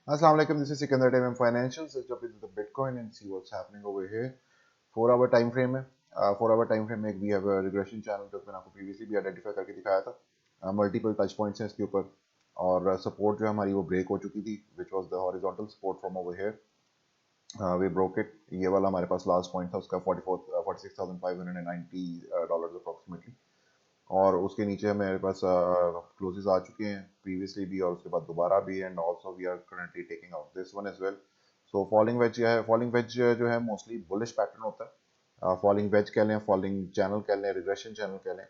Assalamu alaikum. This is Sikandar Time Financials. Let's jump into the Bitcoin and see what's happening over here. 4 hour time frame में 4 hour time frame में we have a regression channel जो मैंने आपको previously भी identify करके दिखाया था. Multiple touch points हैं इसके ऊपर और support जो है हमारी वो break हो चुकी थी, which was the horizontal support from over here. We broke it. ये वाला हमारे पास last point था उसका 46,590 dollars approximately. और उसके नीचे मेरे पास क्लोजेस आ चुके हैं प्रीवियसली भी और उसके बाद दोबारा भी and also we are currently taking out this one as well. So falling wedge है, फॉलिंग वेज जो है मोस्टली बुलिश पैटर्न होता है. फॉलिंग वेज कह लें, फॉलिंग चैनल कह लें, रिग्रेशन चैनल कह लें.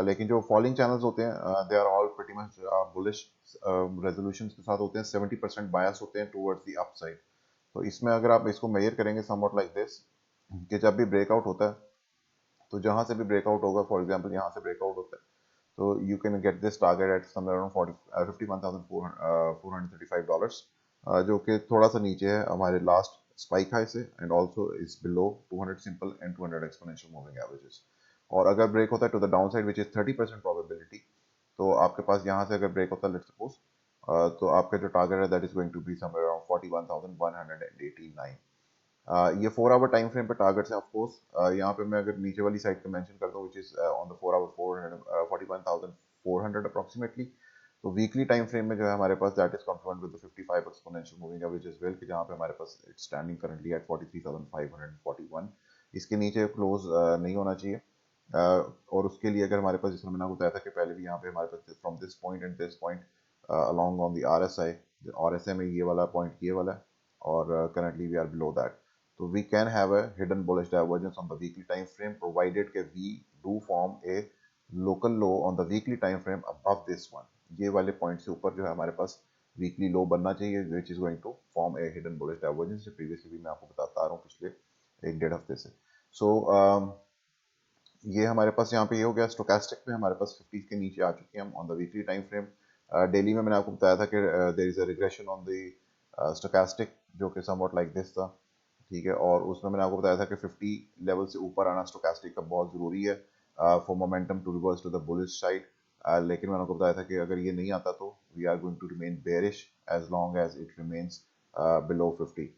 लेकिन जो फॉलिंग चैनल्स होते हैं they are all pretty much bullish resolutions के साथ होते हैं. 70% बायस होते हैं टुवर्ड्स द अपसाइड. तो इसमें अगर आप इसको मेजर करेंगे समवॉट लाइक दिस कि जब भी ब्रेकआउट होता है तो जहां से भी ब्रेकआउट होगा, फॉर एग्जांपल यहाँ से ब्रेकआउट होता है तो you can get this target at somewhere around 51,435 dollars, जो कि थोड़ा सा नीचे है हमारे लास्ट स्पाइक हाई से and also is below 200 simple and 200 exponential moving averages. और अगर ब्रेक होता है to the down side which is 30% probability, तो आपके पास यहाँ से अगर ब्रेक होता है लेट्स सपोज, तो आपका जो टारगेट है that is going to be somewhere around 41,189. ये 4 आवर टाइम फ्रेम पे टारगेट्स हैं ऑफ कोर्स. यहाँ पे मैं अगर नीचे वाली साइड पे मेंशन करता हूँ which is on the 4 hour 41,400 approximately. तो वीकली टाइम फ्रेम में जो है हमारे पास that is confluent with the 55 exponential moving average as well, कि जहाँ पे हमारे पास इट्स स्टैंडिंग करंटली एट 43,541. इसके नीचे क्लोज नहीं होना चाहिए. और उसके लिए अगर हमारे पास, जिसमें मैंने आपको बताया था कि पहले भी यहाँ पे हमारे पास from this point and this point along on the RSI, RSI में ये वाला पॉइंट ये वाला है और currently we are below that. So we can have a hidden bullish divergence on the weekly time frame provided that we do form a local low on the weekly time frame above this one. ये वाले point से ऊपर जो है हमारे पास weekly लो बनना चाहिए which is going to form a hidden bullish divergence, जो previously भी मैं आपको बताता आ रहा हूँ पिछले एक डेढ़ हफ्ते से. So ये हमारे पास यहाँ पे ये हो गया. स्टोकेस्टिक में हमारे पास 50 के नीचे आ चुके हैं हम on the weekly time frame. Daily में मैंने आपको बताया था कि there is a regression on the stochastic जो कि समवॉट लाइक दिस था, ठीक है. और उसमें मैंने आपको बताया था कि 50 लेवल से ऊपर आना स्टोकेस्टिक का बहुत ज़रूरी है for momentum to reverse to the bullish side. लेकिन मैंने आपको बताया था कि अगर ये नहीं आता तो we are going to remain bearish as long as it remains below 50.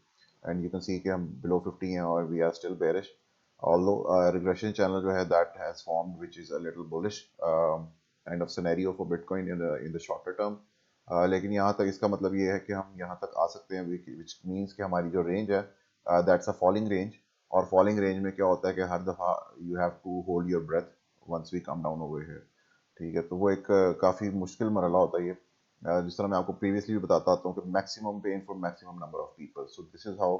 And you can see कि हम बिलो 50 हैं और we are still bearish. Although regression channel जो है that has formed which is a little bullish kind of scenario for Bitcoin in the shorter term. लेकिन यहाँ तक इसका मतलब ये है कि हम यहाँ तक आ सकते हैं which means कि हमारी जो रेंज है that's a falling range. और falling range में क्या होता है कि हर दफ़ा you have to hold your breath once we come down over here, ठीक है. तो वो एक काफ़ी मुश्किल मरला होता है ये. जिस तरह मैं आपको प्रीवियसली भी बताता आता हूँ कि maximum pain for maximum number of people. So this is how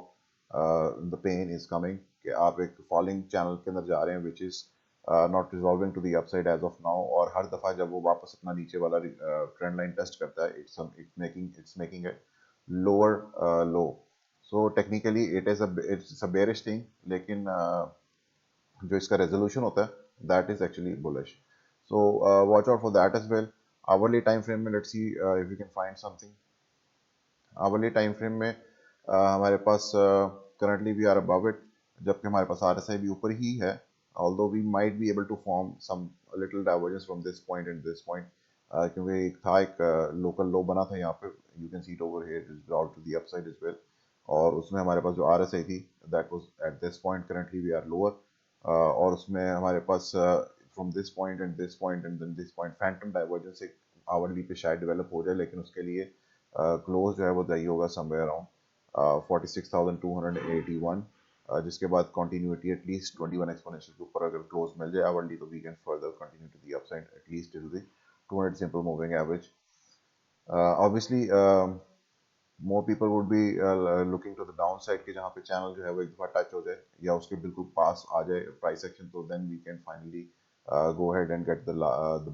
the pain is coming कि आप एक फॉलिंग चैनल के अंदर जा रहे हैं which is not resolving to the upside as of now. और हर दफ़ा जब वो वापस अपना नीचे वाला ट्रेंड लाइन टेस्ट करता है it's making a lower low. So technically it's a bearish thing, लेकिन जो इसका रेजोल्यूशन होता है that is actually bullish. So watch out for that as well. Hourly time frame में let's see if you can find something. Hourly time frame में हमारे पास currently we are above it, जबकि हमारे पास RSI भी ऊपर ही है. although we might be able to form some little divergence from this point and this point, क्योंकि एक था एक लोकल लो बना था यहाँ पे. You can see it over here is brought to the upside as well. और उसमें हमारे पास जो RSI थी that was at this point. Currently we are lower. और उसमें हमारे पास from this point and this point and then this point phantom divergence एक आवरली पे शायद डेवलप हो जाए, लेकिन उसके लिए क्लोज जो है वो चाहिए होगा समवेयर अराउंड 46,281, जिसके बाद कंटिन्यूटी एटलीस्ट 21 एक्सपोनेंशियल के ऊपर अगर क्लोज मिल जाए आवरली तो we can further continue to the upside at least to the 200 simple moving average. Obviously more people would be looking to the down side, कि जहाँ पे चैनल जो है वो एक दफ़ा टच हो जाए या उसके बिल्कुल पास आ जाए प्राइस एक्शन, तो then we can finally go ahead and get the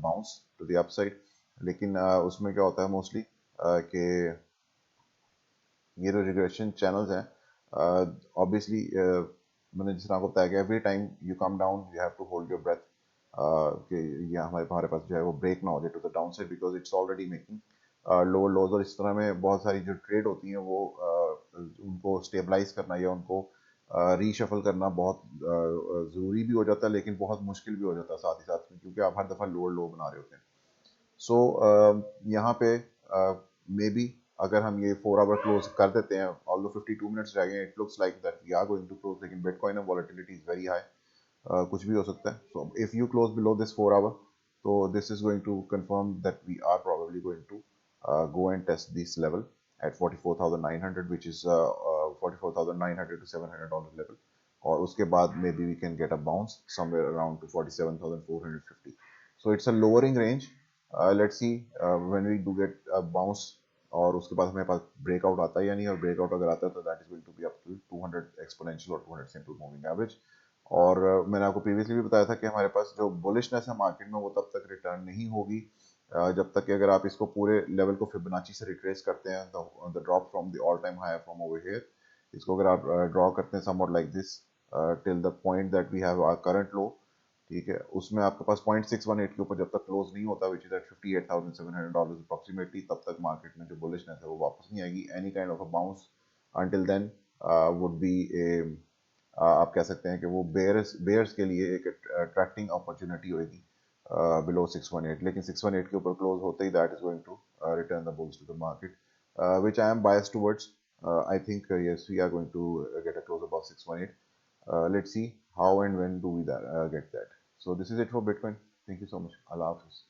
bounce to the upside. लेकिन उसमें क्या होता है मोस्टली कि ये जो रिग्रेशन चैनल्स हैं ऑब्वियसली मैंने जिस तरह आपको बताया कि every time you come down you have to hold your breath कि ये हमारे पास जो है वो ब्रेक ना हो जाए to the down side, because it's already making lower lows. और इस तरह में बहुत सारी जो ट्रेड होती हैं वो उनको स्टेबलाइज करना या उनको रीशफल करना बहुत ज़रूरी भी हो जाता है, लेकिन बहुत मुश्किल भी हो जाता है साथ ही साथ में, क्योंकि आप हर दफ़ा लोअर लो बना रहे होते हैं. सो यहाँ पे मे बी अगर हम ये 4 आवर क्लोज कर देते हैं, ऑल्दो 52 मिनट्स रह गए, it looks like that we are going to close, लेकिन बिटकॉइन में वॉलेटिलिटी इज वेरी हाई, कुछ भी हो सकता है. So if you close below this 4 hour, so this is going to confirm that we are probably going to go and test this level at 44,900, which is 44,900 to $700 level. और उसके बाद maybe we can get a bounce somewhere around to 47,450. So it's a lowering range. Let's see when we do get a bounce, और उसके बाद हमें पास breakout आता है या नहीं, और ब्रेकआउट अगर आता है तो that is going to be up to 200 exponential और 200 सिंपल मूविंग एवरेज. और मैंने आपको प्रीवियसली भी बताया था कि हमारे पास जो बुलिशनेस है मार्केट में वो तब तक रिटर्न नहीं होगी जब तक कि अगर आप इसको पूरे लेवल को फिबोनाची से रिट्रेस करते हैं, the drop from the all time high from over here, इसको अगर आप ड्रॉ करते हैं somewhat like this till the point that we have our current low, ठीक है, उसमें आपके पास 0.618 के ऊपर जब तक क्लोज नहीं होता, विच इज एट $58,700 अप्रोक्सीमेटली, तब तक मार्केट में जो बुलिशनेस है वो वापस नहीं आएगी. Any kind of a bounce until then would be a, आप कह सकते हैं कि वो बेयर्स के लिए एक अट्रैक्टिंग अपॉर्चुनिटी होगी बिलो 618. लेकिन 618 के ऊपर क्लोज होते ही that is going to return the bulls to the market, which I am biased towards. I think yes, we are going to get a close above 618. Let's see how and when do we get that. So this is it for Bitcoin. Thank you so much. Allah Hafiz.